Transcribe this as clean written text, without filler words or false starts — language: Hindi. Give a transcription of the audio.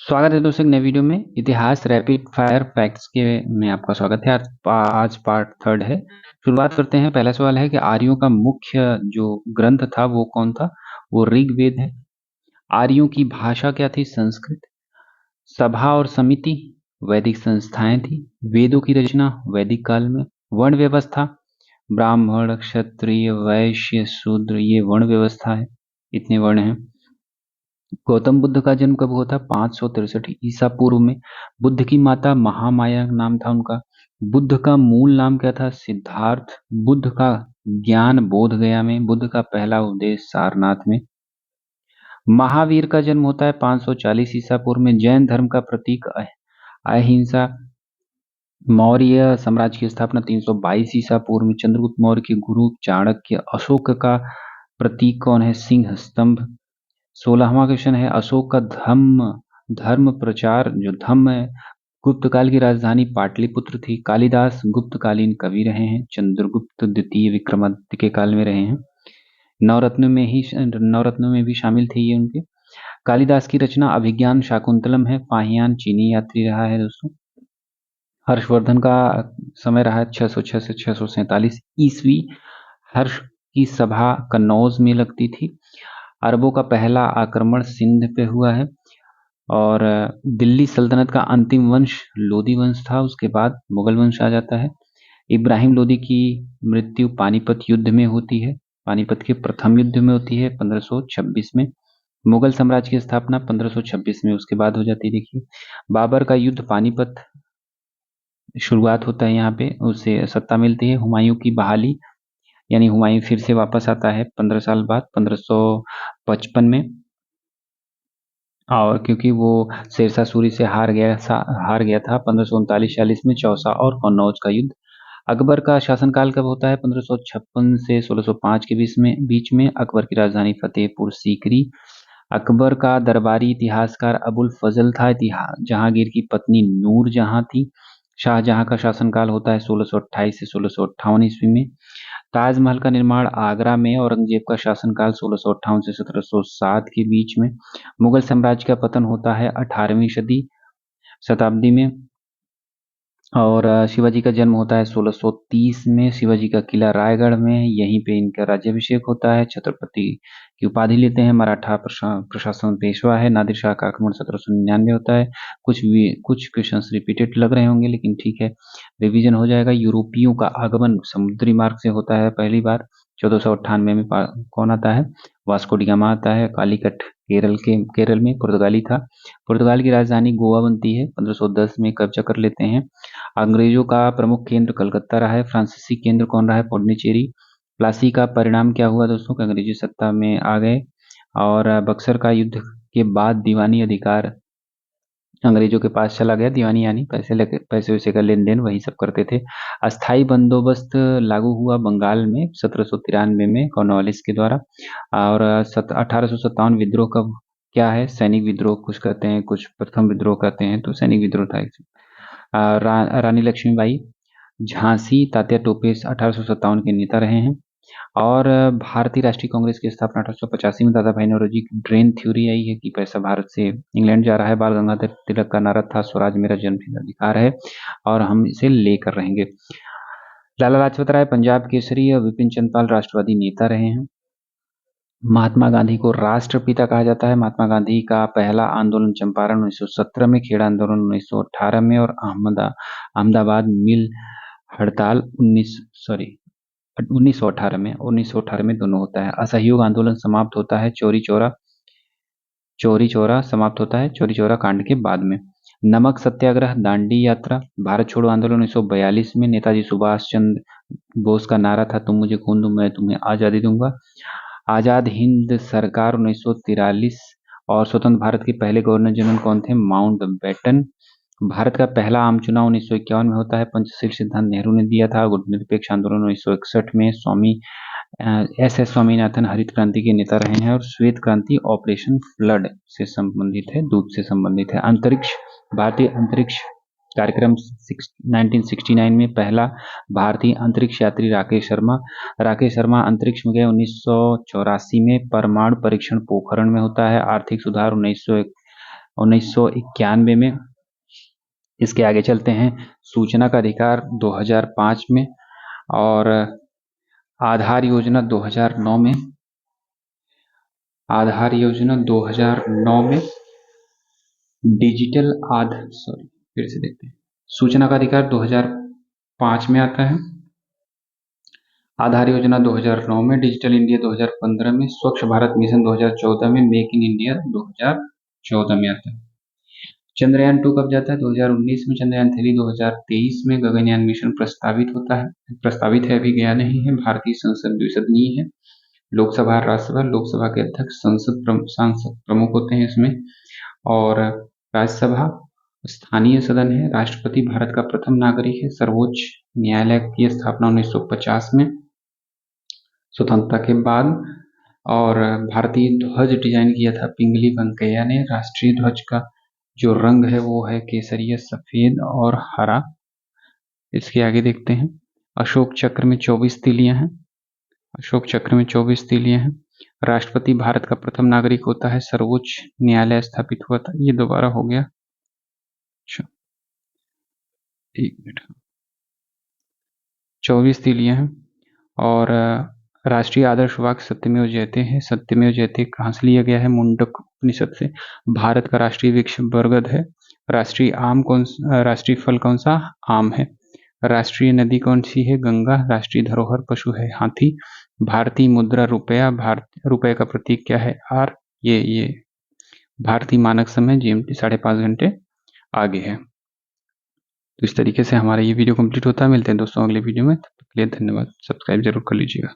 स्वागत है दोस्तों एक नए वीडियो में। इतिहास रैपिड फायर फैक्ट्स के में आपका स्वागत है। आज पार्ट थर्ड है। शुरुआत करते हैं। पहला सवाल है कि आर्यों का मुख्य जो ग्रंथ था वो कौन था? वो ऋग्वेद है। आर्यों की भाषा क्या थी? संस्कृत। सभा और समिति वैदिक संस्थाएं थी। वेदों की रचना वैदिक काल में। वर्ण व्यवस्था ब्राह्मण क्षत्रिय वैश्य शूद्र, ये वर्ण व्यवस्था है। इतने वर्ण हैं। गौतम बुद्ध का जन्म कब हुआ था? 563 ईसा पूर्व में। बुद्ध की माता महामाया नाम था उनका। बुद्ध का मूल नाम क्या था? सिद्धार्थ। बुद्ध का ज्ञान बोध गया में। बुद्ध का पहला उपदेश सारनाथ में। महावीर का जन्म होता है 540 ईसा पूर्व में। जैन धर्म का प्रतीक अहिंसा। मौर्य साम्राज्य की स्थापना 322 ईसा पूर्व में। चंद्रगुप्त मौर्य के गुरु चाणक्य। अशोक का प्रतीक कौन है? सिंह स्तंभ। 16वां क्वेश्चन है अशोक का धर्म प्रचार जो धम्म है। गुप्त काल की राजधानी पाटलिपुत्र थी। कालिदास गुप्तकालीन कवि रहे हैं। चंद्रगुप्त द्वितीय विक्रमादित्य के काल में रहे हैं। नवरत्नों में भी शामिल थे ये उनके। कालिदास की रचना अभिज्ञान शाकुंतलम है। फाहियान चीनी यात्री रहा है दोस्तों। हर्षवर्धन का समय रहा है 606 से 647 ईस्वी। हर्ष की सभा कन्नौज में लगती थी। अरबों का पहला आक्रमण सिंध पे हुआ है। और दिल्ली सल्तनत का अंतिम वंश लोदी वंश था। उसके बाद मुगल वंश आ जाता है। इब्राहिम लोदी की मृत्यु पानीपत युद्ध में होती है। पानीपत के प्रथम युद्ध में होती है 1526 में। मुगल साम्राज्य की स्थापना 1526 में उसके बाद हो जाती है। देखिए बाबर का युद्ध पानीपत शुरुआत होता है, यहाँ पे उसे सत्ता मिलती है। हुमायूं की बहाली यानी हुमायूं फिर से वापस आता है 15 साल बाद 1555 में। और क्योंकि वो शेरशाह सूरी से हार गया था 1539-40 में चौसा और कन्नौज का युद्ध। अकबर का शासनकाल कब होता है? 1556 से 1605 के बीच में। अकबर की राजधानी फतेहपुर सीकरी। अकबर का दरबारी इतिहासकार अबुल फजल था। जहांगीर की पत्नी नूर जहां थी। शाहजहां का शासनकाल होता है 1628 से 1658 ईस्वी में। ताजमहल का निर्माण आगरा में। औरंगजेब का शासनकाल 1658 से 1707 के बीच में। मुगल साम्राज्य का पतन होता है 18वीं शताब्दी में। और शिवाजी का जन्म होता है 1630 में। शिवाजी का किला रायगढ़ में, यहीं पे इनका राज्याभिषेक होता है। छत्रपति की उपाधि लेते हैं। मराठा प्रशासन पेशवा है। नादिर शाह का आक्रमण 1799 होता है। कुछ क्वेश्चंस रिपीटेड लग रहे होंगे लेकिन ठीक है, रिवीजन हो जाएगा। यूरोपियों का आगमन समुद्री मार्ग से होता है पहली बार 1498 में। कौन आता है? वास्को डी गामा आता है। कालीकट केरल में पुर्तगाली था। पुर्तगाल की राजधानी गोवा बनती है। 1510 में कब्जा कर लेते हैं। अंग्रेजों का प्रमुख केंद्र कलकत्ता रहा है। फ्रांसीसी केंद्र कौन रहा है? पौंडीचेरी। प्लासी का परिणाम क्या हुआ दोस्तों? कि अंग्रेजी सत्ता में आ गए। और बक्सर का युद्ध के बाद दीवानी अधिकार अंग्रेजों के पास चला गया। दीवानी यानी पैसे वैसे का लेन देन वही सब करते थे। अस्थाई बंदोबस्त लागू हुआ बंगाल में 1793 में कॉर्नवालिस के द्वारा। और 1857 विद्रोह कब क्या है? सैनिक विद्रोह कुछ कहते हैं, कुछ प्रथम विद्रोह कहते हैं, तो सैनिक विद्रोह था। रानी लक्ष्मीबाई झांसी तात्या टोपे 1857 के नेता रहे हैं। और भारतीय राष्ट्रीय कांग्रेस की स्थापना 1885 में दादा भाई नौरोजी की ड्रेन थ्योरी आई है कि पैसा भारत से इंग्लैंड जा रहा है। बाल गंगाधर तिलक का नारा था स्वराज मेरा जन्मसिद्ध अधिकार है और हम इसे लेकर रहेंगे। लाला लाजपत राय पंजाब केसरी और विपिन चंद्रपाल राष्ट्रवादी नेता रहे हैं। महात्मा गांधी को राष्ट्रपिता कहा जाता है। महात्मा गांधी का पहला आंदोलन चंपारण 1917 में, खेड़ा आंदोलन 1918 में और अहमदाबाद मिल हड़ताल 1918 में दोनों होता है। असहयोग आंदोलन समाप्त होता है चौरी चौरा समाप्त होता है चौरी चौरा कांड के बाद में। नमक सत्याग्रह दांडी यात्रा भारत छोड़ो आंदोलन 1942 में। नेताजी सुभाष चंद्र बोस का नारा था तुम मुझे खून दो मैं तुम्हें आजादी दूंगा। आजाद हिंद सरकार 1943। और स्वतंत्र भारत के पहले गवर्नर जनरल कौन थे? माउंटबेटन। भारत का पहला आम चुनाव 1951 में होता है। पंचशील सिद्धांत नेहरू ने दिया था। गुटनिरपेक्ष आंदोलन 1961 में स्वामी एस स्वामीनाथन हरित क्रांति के नेता रहे हैं। और श्वेत क्रांति ऑपरेशन फ्लड से संबंधित है, दूध से संबंधित है। अंतरिक्ष भारतीय अंतरिक्ष कार्यक्रम 1969 में पहला भारतीय अंतरिक्ष यात्री राकेश शर्मा अंतरिक्ष में गए 1984 में। परमाणु परीक्षण पोखरण में होता है। आर्थिक सुधार 1991 में। इसके आगे चलते हैं, सूचना का अधिकार 2005 में, और आधार योजना 2009 में। आधार योजना 2009 में डिजिटल फिर से देखते हैं, सूचना का अधिकार 2005 में आता है, आधार योजना 2009 में, डिजिटल इंडिया 2015 में, स्वच्छ भारत मिशन 2014 में, मेक इन इंडिया 2014 में आता है। चंद्रयान 2 कब जाता है? 2019 में। चंद्रयान 3 2023 में। गगनयान मिशन प्रस्तावित है, अभी गया नहीं है। भारतीय संसद द्विसदनीय है, लोकसभा और राज्यसभा। लोकसभा के अध्यक्ष सांसद प्रमुख होते हैं इसमें, और राज्यसभा स्थानीय सदन है। राष्ट्रपति भारत का प्रथम नागरिक है। सर्वोच्च न्यायालय की स्थापना 1950 में, स्वतंत्रता के बाद। और भारतीय ध्वज डिजाइन किया था पिंगली वेंकैया ने। राष्ट्रीय ध्वज का जो रंग है वो है केसरिया, सफेद और हरा। इसके आगे देखते हैं, अशोक चक्र में 24 तीलियां हैं। अशोक चक्र में 24 तीलियां हैं। राष्ट्रपति भारत का प्रथम नागरिक होता है। सर्वोच्च न्यायालय स्थापित हुआ था, ये दोबारा हो गया। अच्छा, एक मिनट, 24 तीलियां हैं। और राष्ट्रीय आदर्श वाक्य सत्यमेव जयते है। सत्यमेव जयते कहाँ से लिया गया है? मुंडक उपनिषद से। भारत का राष्ट्रीय वृक्ष बरगद है। राष्ट्रीय फल कौन सा? आम है। राष्ट्रीय नदी कौन सी है? गंगा। राष्ट्रीय धरोहर पशु है हाथी। भारतीय मुद्रा रुपया। रुपये का प्रतीक क्या है? आर। ये भारतीय मानक समय GMT 5.5 घंटे आगे है। तो इस तरीके से हमारा ये वीडियो कंप्लीट होता है। मिलते हैं दोस्तों अगले वीडियो में, तब तक के लिए धन्यवाद। सब्सक्राइब जरूर कर लीजिएगा।